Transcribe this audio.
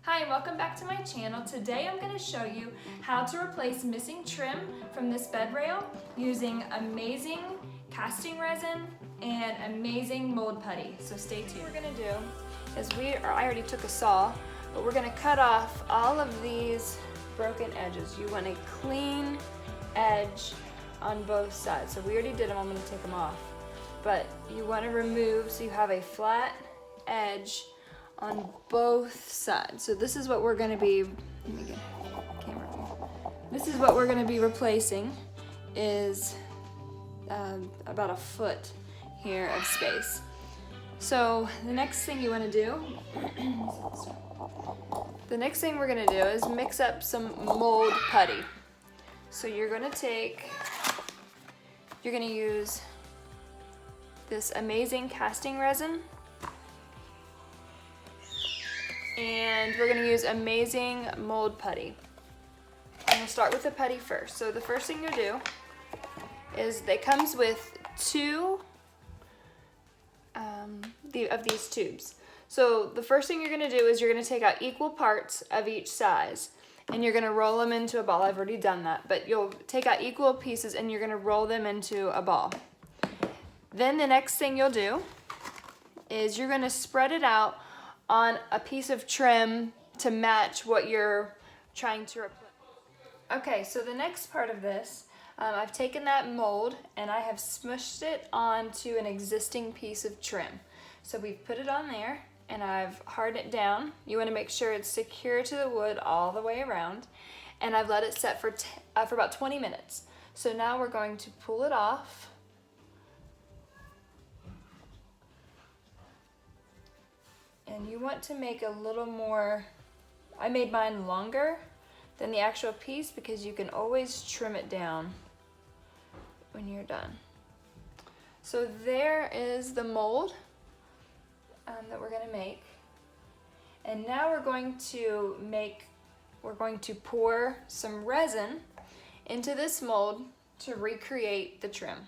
Hi, and welcome back to my channel. Today I'm going to show you how to replace missing trim from this bed rail using amazing casting resin and amazing mold putty. So stay tuned. What we're going to do is I already took a saw, but we're going to cut off all of these broken edges. You want a clean edge on both sides. So we already did them, I'm going to take them off. But you want to remove so you have a flat edge on both sides. So this is what we're going to be, let me get a camera. This is what we're going to be replacing is about a foot here of space. So the next thing you want to do, the next thing we're going to do is mix up some mold putty. So you're going to use this amazing casting resin, and we're gonna use amazing mold putty. I'm gonna start with the putty first. So the first thing you do is it comes with two of these tubes. So the first thing you're gonna do is you're gonna take out equal parts of each size and you're gonna roll them into a ball. I've already done that, but you'll take out equal pieces and you're gonna roll them into a ball. Then the next thing you'll do is you're gonna spread it out on a piece of trim to match what you're trying to replace. Okay, so the next part of this, I've taken that mold and I have smushed it onto an existing piece of trim. So we've put it on there and I've hardened it down. You want to make sure it's secure to the wood all the way around. And I've let it set for about 20 minutes. So now we're going to pull it off. And you want to make a little more, I made mine longer than the actual piece because you can always trim it down when you're done. So there is the mold that we're gonna make. And now we're going to pour some resin into this mold to recreate the trim.